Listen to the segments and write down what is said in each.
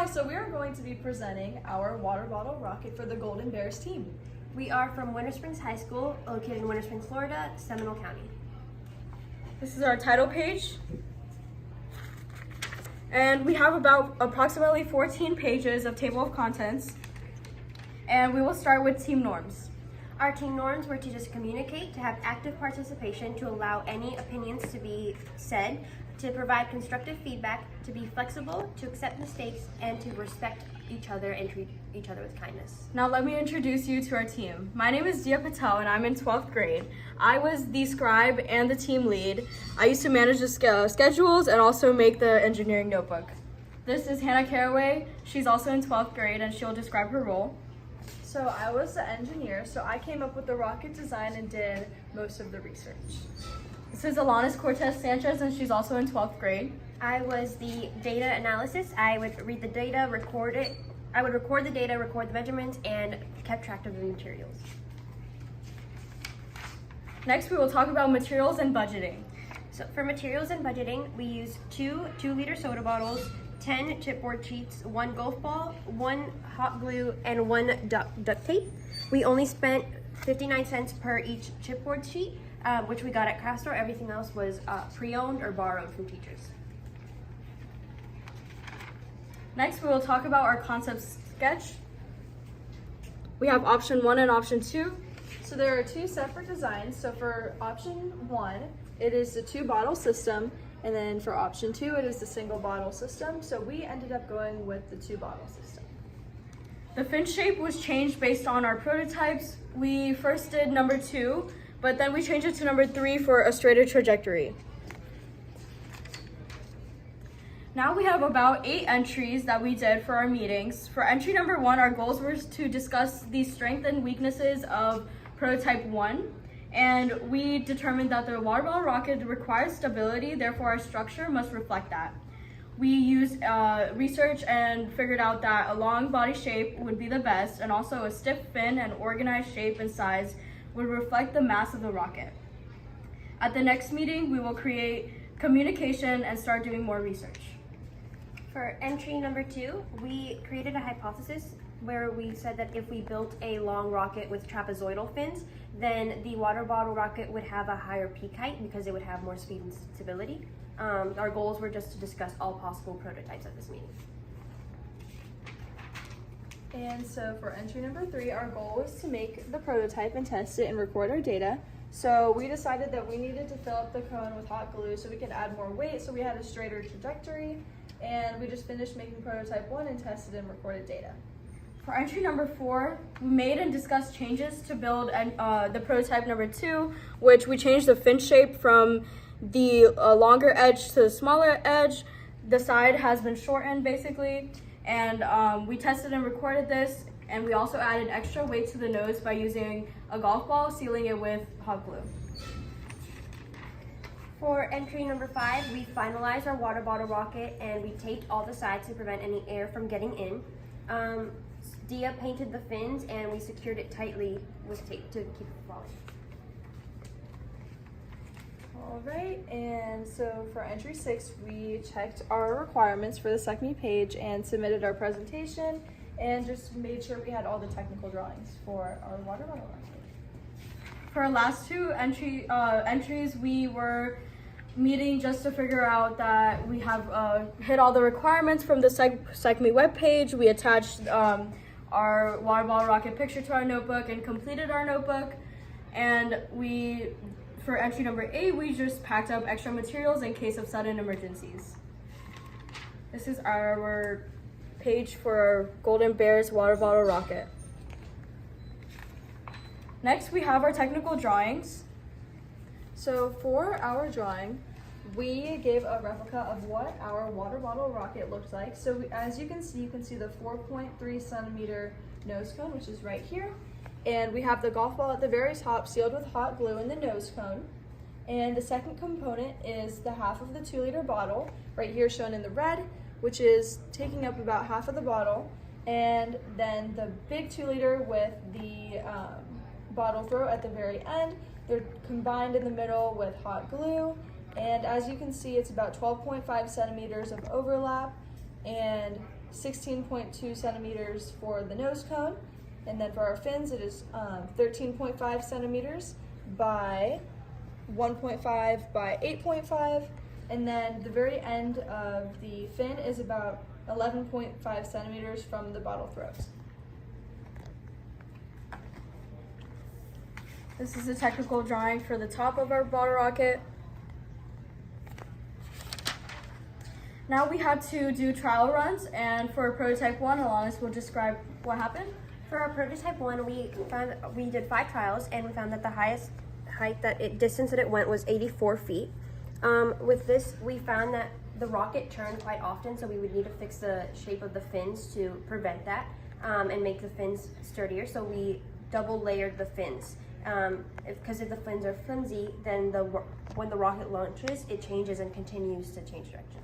Hi, so we are going to be presenting our water bottle rocket for the Golden Bears team. We are from Winter Springs High School, located in Winter Springs, Florida, Seminole County. This is our title page. And we have about approximately 14 pages of table of contents. And we will start with team norms. Our team norms were to just communicate, to have active participation, to allow any opinions to be said, to provide constructive feedback, to be flexible, to accept mistakes, and to respect each other and treat each other with kindness. Now let me introduce you to our team. My name is Diya Patel and I'm in 12th grade. I was the scribe and the team lead. I used to manage the schedules and also make the engineering notebook. This is Hannah Carraway. She's also in 12th grade and she'll describe her role. So I was the engineer, so I came up with the rocket design and did most of the research. This is Alanis Cortes Sanchez and she's also in 12th grade. I was the data analysis. I would read the data, record it. I would record the data, record the measurements, and kept track of the materials. Next, we will talk about materials and budgeting. So for materials and budgeting, we used two 2-liter soda bottles, 10 chipboard sheets, 1 golf ball, 1 hot glue, and 1 duct tape. We only spent 59 cents per each chipboard sheet, which we got at craft store. Everything else was pre-owned or borrowed from teachers. Next, we will talk about our concept sketch. We have option 1 and option 2. So there are 2 separate designs. So for option 1, it is the 2-bottle system, and then for option 2, it is the single bottle system. So we ended up going with the 2-bottle system. The fin shape was changed based on our prototypes. We first did number 2, but then we changed it to number 3 for a straighter trajectory. Now we have about 8 entries that we did for our meetings. For entry number 1, our goals were to discuss the strengths and weaknesses of prototype 1. And we determined that the water bottle rocket requires stability, therefore our structure must reflect that. We used research and figured out that a long body shape would be the best, and also a stiff fin and organized shape and size would reflect the mass of the rocket. At the next meeting, we will create communication and start doing more research. For entry number 2, we created a hypothesis where we said that if we built a long rocket with trapezoidal fins, then the water bottle rocket would have a higher peak height because it would have more speed and stability. Our goals were just to discuss all possible prototypes at this meeting. And so for entry number 3, our goal was to make the prototype and test it and record our data. So we decided that we needed to fill up the cone with hot glue so we could add more weight, so we had a straighter trajectory. And we just finished making prototype 1 and tested and recorded data. For entry number 4, we made and discussed changes to build the prototype number 2, which we changed the fin shape from the longer edge to the smaller edge. The side has been shortened basically, and we tested and recorded this, and we also added extra weight to the nose by using a golf ball, sealing it with hot glue. For entry number 5, we finalized our water bottle rocket and we taped all the sides to prevent any air from getting in. Diya painted the fins and we secured it tightly with tape to keep it from falling. All right, and so for entry 6, we checked our requirements for the SECME page and submitted our presentation and just made sure we had all the technical drawings for our water bottle rocket. For our last 2 entries, we were meeting just to figure out that we have hit all the requirements from the SECME webpage. We attached our water bottle rocket picture to our notebook and completed our notebook. And for entry number 8, we just packed up extra materials in case of sudden emergencies. This is our page for our Golden Bears water bottle rocket. Next, we have our technical drawings. So for our drawing, we gave a replica of what our water bottle rocket looked like. So as you can see the 4.3 centimeter nose cone, which is right here. And we have the golf ball at the very top sealed with hot glue in the nose cone. And the second component is the half of the 2-liter bottle, right here shown in the red, which is taking up about half of the bottle. And then the big 2-liter with the bottle throat at the very end. They're combined in the middle with hot glue, and as you can see, it's about 12.5 centimeters of overlap, and 16.2 centimeters for the nose cone. And then for our fins, it is 13.5 centimeters by 1.5 by 8.5. And then the very end of the fin is about 11.5 centimeters from the bottle throat. This is a technical drawing for the top of our bottle rocket. Now we had to do trial runs, and for prototype 1, Alanis will describe what happened. For our prototype 1, we did 5 trials, and we found that the highest distance that it went was 84 feet. With this, we found that the rocket turned quite often, so we would need to fix the shape of the fins to prevent that and make the fins sturdier. So we double layered the fins. Because if the fins are flimsy, then when the rocket launches, it changes and continues to change direction.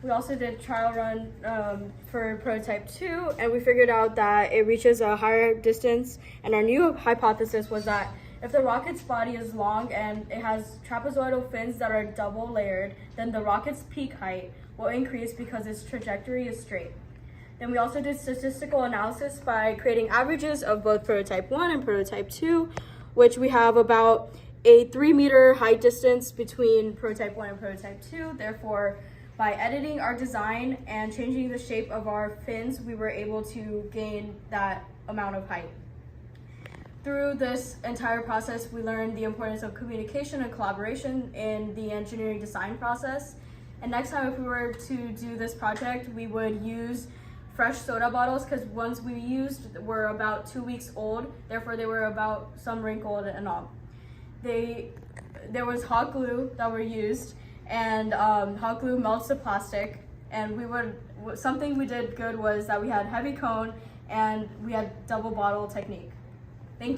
We also did trial run for prototype 2, and we figured out that it reaches a higher distance, and our new hypothesis was that if the rocket's body is long and it has trapezoidal fins that are double layered, then the rocket's peak height will increase because its trajectory is straight. Then we also did statistical analysis by creating averages of both prototype 1 and prototype 2, which we have about a 3-meter height distance between prototype 1 and prototype 2. Therefore, by editing our design and changing the shape of our fins, we were able to gain that amount of height. Through this entire process, we learned the importance of communication and collaboration in the engineering design process. And next time, if we were to do this project, we would use fresh soda bottles, because ones we used were about 2 weeks old. Therefore, they were about some wrinkled and all. There was hot glue that were used, and hot glue melts the plastic. And something we did good was that we had heavy cone and we had double bottle technique. Thank you.